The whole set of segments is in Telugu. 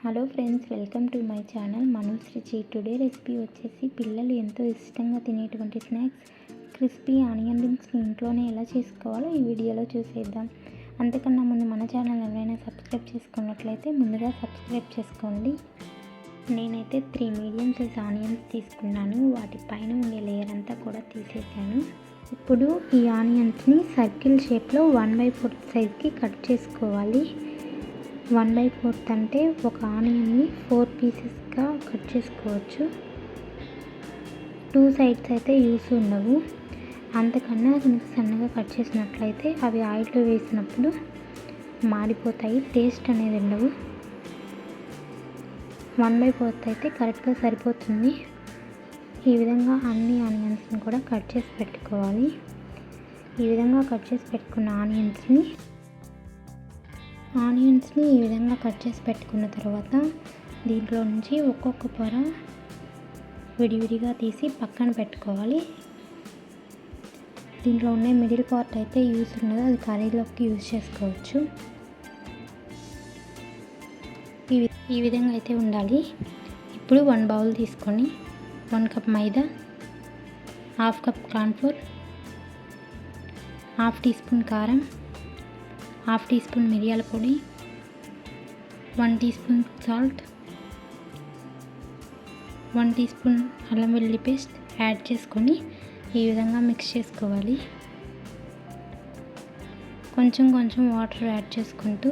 Hello friends, welcome to my channel Manoj Ruchi. Today recipe వచ్చేసి పిల్లలు ఎంతో ఇష్టంగా తినేటువంటి స్నాక్స్ క్రిస్పీ ఆనియన్ రింగ్స్ని ఇంట్లోనే ఎలా చేసుకోవాలో ఈ వీడియోలో చూసేద్దాం. అంతకన్నా ముందు మన ఛానల్ ఎవరైనా సబ్స్క్రైబ్ చేసుకున్నట్లయితే ముందుగా సబ్స్క్రైబ్ చేసుకోండి. నేనైతే 3 మీడియం సైజ్ ఆనియన్స్ తీసుకున్నాను. వాటి పైన ఉండే లేయర్ అంతా కూడా తీసేసాను. ఇప్పుడు ఈ ఆనియన్స్ని సర్కిల్ షేప్లో 1/4 సైజ్కి కట్ చేసుకోవాలి. 1/4 అంటే ఒక ఆనియన్ని 4 పీసెస్గా కట్ చేసుకోవచ్చు. 2 సైడ్స్ అయితే యూస్ ఉండవు. అంతకన్నా కనుక సన్నగా కట్ చేసినట్లయితే అవి ఆయిల్లో వేసినప్పుడు మాడిపోతాయి, టేస్ట్ అనేది ఉండవు. 1/4 అయితే కరెక్ట్గా సరిపోతుంది. ఈ విధంగా అన్ని ఆనియన్స్ని కూడా కట్ చేసి పెట్టుకోవాలి. ఈ విధంగా కట్ చేసి పెట్టుకున్న ఆనియన్స్ని ఈ విధంగా కట్ చేసి పెట్టుకున్న తర్వాత దీంట్లో నుంచి ఒక్కొక్క పొర విడివిడిగా తీసి పక్కన పెట్టుకోవాలి. దీంట్లో ఉండే మిడిల్ పార్ట్ అయితే యూస్ ఉండదు, అది కర్రీలోకి యూస్ చేసుకోవచ్చు. ఈ విధంగా అయితే ఉండాలి. ఇప్పుడు 1 బౌల్ తీసుకొని 1 కప్ మైదా, 1/2 కప్ కార్న్ఫ్లోర్, 1/2 టీ స్పూన్ కారం, 1/2 టీ స్పూన్ మిరియాల పొడి, 1 teaspoon salt, 1 teaspoon అల్లం వెల్లుల్లి పేస్ట్ యాడ్ చేసుకొని ఈ విధంగా మిక్స్ చేసుకోవాలి. కొంచెం వాటర్ యాడ్ చేసుకుంటూ,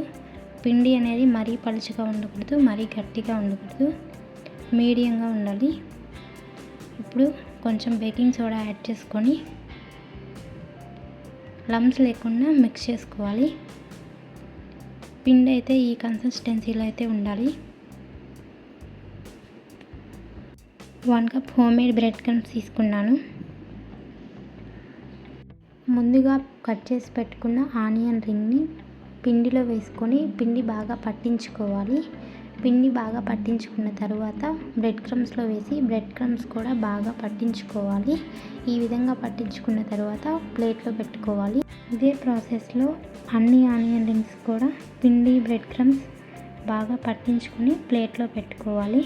పిండి అనేది మరీ పలుచగా ఉండకూడదు, మరీ గట్టిగా ఉండకూడదు, మీడియంగా ఉండాలి. ఇప్పుడు కొంచెం బేకింగ్ సోడా యాడ్ చేసుకొని లమ్స్ లేకుండా మిక్స్ చేసుకోవాలి. పిండి అయితే ఈ కన్సిస్టెన్సీలో అయితే ఉండాలి. 1 కప్ హోమ్మేడ్ బ్రెడ్ క్రమ్స్ తీసుకున్నాను. ముందుగా కట్ చేసి పెట్టుకున్న ఆనియన్ రింగ్ని పిండిలో వేసుకొని పిండి బాగా పట్టించుకోవాలి. పిండి బాగా పట్టించుకున్న తర్వాత బ్రెడ్ క్రమ్స్లో వేసి బ్రెడ్ క్రమ్స్ కూడా బాగా పట్టించుకోవాలి. ఈ విధంగా పట్టించుకున్న తర్వాత ప్లేట్లో పెట్టుకోవాలి. ఇదే ప్రాసెస్లో అన్ని ఆనియన్ రింగ్స్ కూడా పిండి బ్రెడ్ క్రమ్స్ బాగా పట్టించుకొని ప్లేట్లో పెట్టుకోవాలి.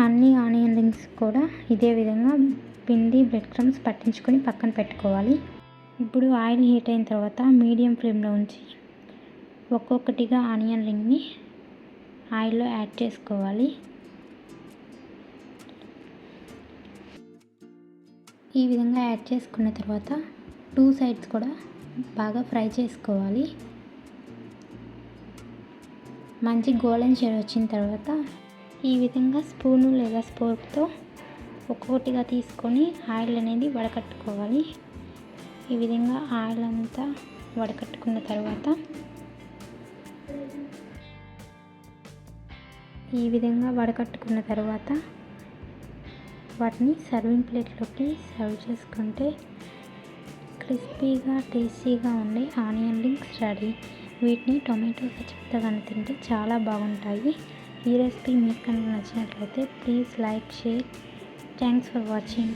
అన్ని ఆనియన్ రింగ్స్ కూడా ఇదే విధంగా పిండి బ్రెడ్ క్రమ్స్ పట్టించుకొని పక్కన పెట్టుకోవాలి. ఇప్పుడు ఆయిల్ హీట్ అయిన తర్వాత మీడియం ఫ్లేమ్లో ఉంచి ఒక్కొక్కటిగా ఆనియన్ రింగ్ని ఆయిల్లో యాడ్ చేసుకోవాలి. ఈ విధంగా యాడ్ చేసుకున్న తర్వాత 2 సైడ్స్ కూడా బాగా ఫ్రై చేసుకోవాలి. మంచి గోల్డెన్ షేడ్ వచ్చిన తర్వాత ఈ విధంగా స్పూను లేదా స్పోర్క్తో ఒక్కొక్కటిగా తీసుకొని ఆయిల్ అనేది వడకట్టుకోవాలి. ఈ విధంగా ఆయిల్ అంతా వడకట్టుకున్న తర్వాత వాటిని సర్వింగ్ ప్లేట్లోకి సర్వ్ చేసుకుంటే క్రిస్పీగా టేస్టీగా ఉండే ఆనియన్ రింగ్స్ రెడీ. వీటిని టొమాటో కెచప్తో కానీ తింటే చాలా బాగుంటాయి. ఈ రెసిపీ మీకు కనుక నచ్చినట్లయితే please like, share. Thanks for watching.